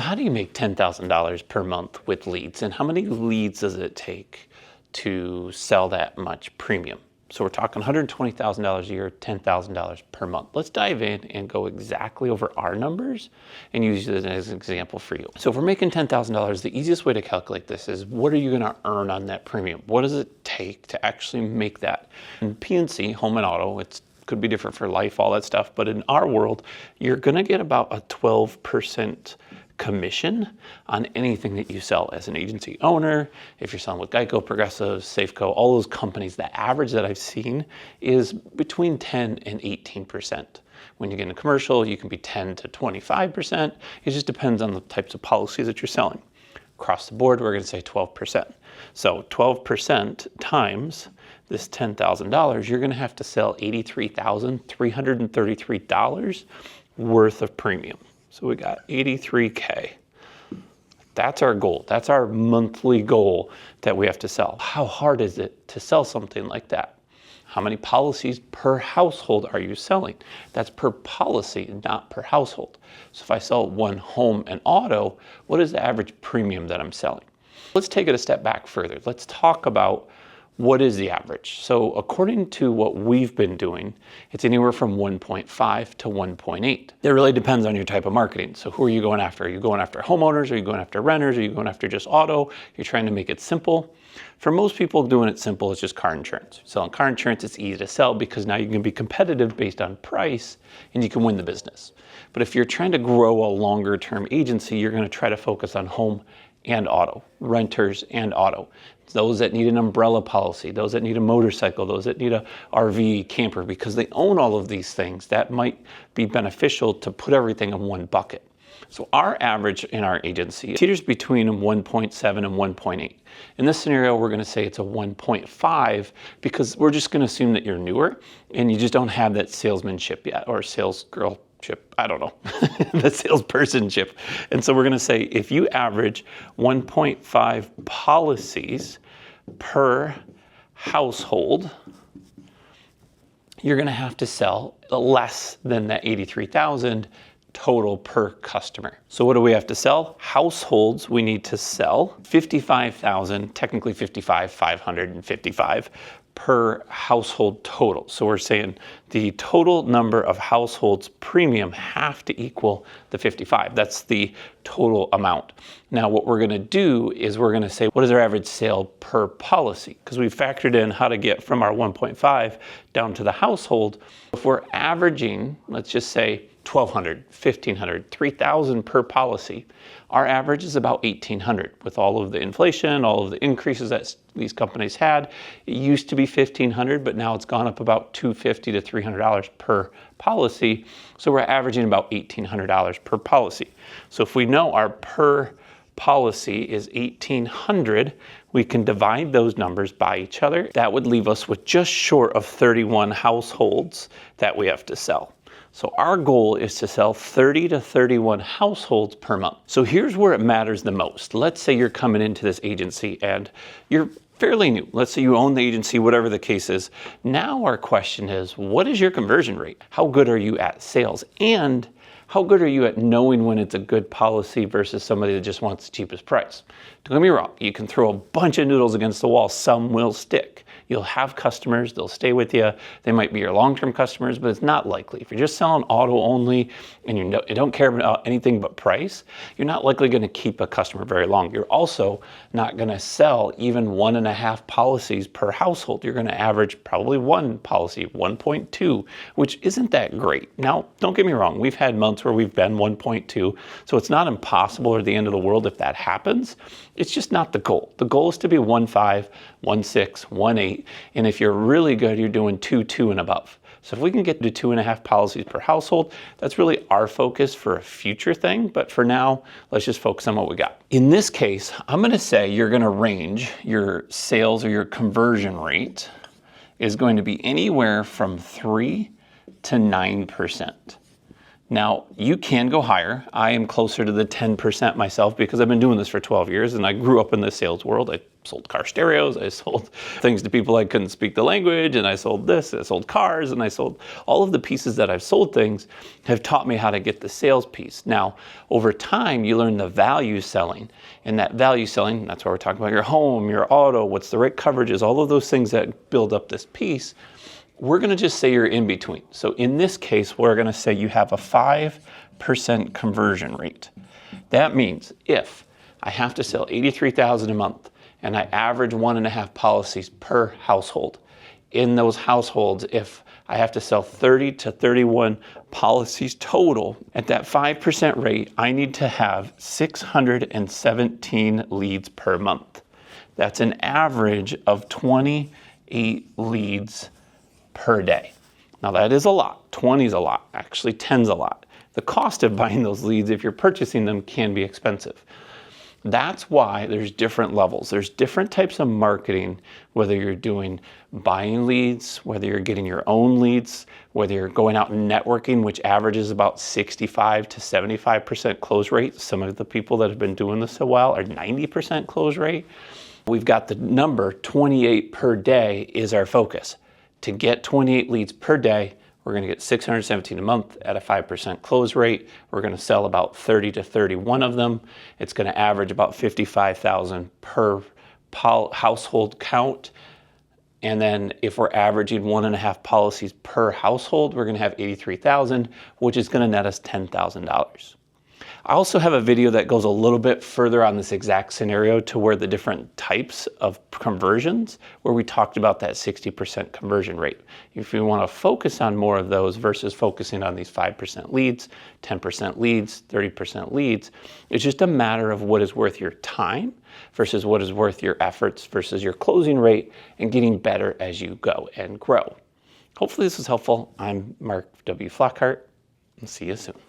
how do you make $10,000 per month with leads? And how many leads does it take to sell that much premium? So we're talking $120,000 a year, $10,000 per month. Let's dive in and go exactly over our numbers and use it as an example for you. So if we're making $10,000, the easiest way to calculate this is what are you gonna earn on that premium? What does it take to actually make that? In P&C, home and auto, it could be different for life, all that stuff, but in our world, you're gonna get about a 12% commission on anything that you sell as an agency owner. If you're selling with Geico, Progressive, Safeco, all those companies, the average that I've seen is between 10 and 18%. When you get into commercial, you can be 10 to 25%. It just depends on the types of policies that you're selling. Across the board, we're gonna say 12%. So 12% times this $10,000, you're gonna have to sell $83,333 worth of premium. So we got 83K. That's our goal. That's our monthly goal that we have to sell. How hard is it to sell something like that? How many policies per household are you selling? That's per policy, not per household. So if I sell one home and auto, what is the average premium that I'm selling? Let's take it a step back further. Let's talk about what is the average. So according to what we've been doing, it's anywhere from 1.5 to 1.8. It really depends on your type of marketing. So who are you going after? Are you going after homeowners? Are you going after renters? Are you going after just auto? You're trying to make it simple. For most people, doing it simple is just car insurance. Selling car insurance, it's easy to sell because now you can be competitive based on price and you can win the business. But if you're trying to grow a longer term agency, you're gonna try to focus on home and auto, renters and auto. Those that need an umbrella policy, those that need a motorcycle, those that need a RV, camper, because they own all of these things, that might be beneficial to put everything in one bucket. So our average in our agency teeters between 1.7 and 1.8. In this scenario, we're gonna say it's a 1.5 because we're just gonna assume that you're newer and you just don't have that salesmanship yet or sales girl. I don't know, the salespersonship. And so we're gonna say if you average 1.5 policies per household, you're gonna have to sell less than that 83,000 total per customer. So what do we have to sell? Households, we need to sell 55,000, technically 55,555 per household total. So we're saying the total number of households premium have to equal the 55. That's the total amount. Now what we're gonna do is we're gonna say, what is our average sale per policy? Because we've factored in how to get from our 1.5 down to the household. If we're averaging, let's just say 1,200, 1,500, 3,000 per policy, our average is about 1,800 with all of the inflation, all of the increases that these companies had. It used to be 1,500, but now it's gone up about $250 to $300 per policy. So we're averaging about $1,800 per policy. So if we know our per policy is 1,800, we can divide those numbers by each other. That would leave us with just short of 31 households that we have to sell. So our goal is to sell 30 to 31 households per month. So here's where it matters the most. Let's say you're coming into this agency and you're fairly new. Let's say you own the agency, whatever the case is. Now our question is, what is your conversion rate? How good are you at sales? And how good are you at knowing when it's a good policy versus somebody that just wants the cheapest price? Don't get me wrong, you can throw a bunch of noodles against the wall, some will stick. You'll have customers, they'll stay with you. They might be your long-term customers, but it's not likely. If you're just selling auto only and you don't care about anything but price, you're not likely gonna keep a customer very long. You're also not gonna sell even 1.5 policies per household. You're gonna average probably one policy, 1.2, which isn't that great. Now, don't get me wrong, we've had months where we've been 1.2, so it's not impossible or the end of the world if that happens. It's just not the goal. The goal is to be 1.5, 1.6, 1.8, and if you're really good, you're doing 2 and above. So if we can get to 2.5 policies per household, that's really our focus for a future thing, but for now, let's just focus on what we got. In this case, I'm gonna say you're gonna range your sales or your conversion rate is going to be anywhere from 3 to 9%. Now, you can go higher. I am closer to the 10% myself because I've been doing this for 12 years and I grew up in the sales world. I sold car stereos, I sold things to people I couldn't speak the language, and I sold this, I sold cars, and I sold all of the pieces that I've sold things have taught me how to get the sales piece. Now, over time, you learn the value selling, and that value selling, that's where we're talking about your home, your auto, what's the right coverages, all of those things that build up this piece. We're gonna just say you're in between. So in this case, we're gonna say you have a 5% conversion rate. That means if I have to sell 83,000 a month and I average 1.5 policies per household, in those households, if I have to sell 30 to 31 policies total, at that 5% rate, I need to have 617 leads per month. That's an average of 28 leads per day. Now that is a lot. 20 is a lot. Actually, 10 is a lot. The cost of buying those leads, if you're purchasing them, can be expensive. That's why there's different levels. There's different types of marketing, whether you're doing buying leads, whether you're getting your own leads, whether you're going out and networking, which averages about 65 to 75% close rate. Some of the people that have been doing this a while are 90% close rate. We've got the number 28 per day is our focus. To get 28 leads per day, we're gonna get 617 a month at a 5% close rate. We're gonna sell about 30 to 31 of them. It's gonna average about 55,000 per household count. And then if we're averaging 1.5 policies per household, we're gonna have 83,000, which is gonna net us $10,000. I also have a video that goes a little bit further on this exact scenario to where the different types of conversions, where we talked about that 60% conversion rate. If you want to focus on more of those versus focusing on these 5% leads, 10% leads, 30% leads, it's just a matter of what is worth your time versus what is worth your efforts versus your closing rate and getting better as you go and grow. Hopefully this was helpful. I'm Mark W. Flockhart, and see you soon.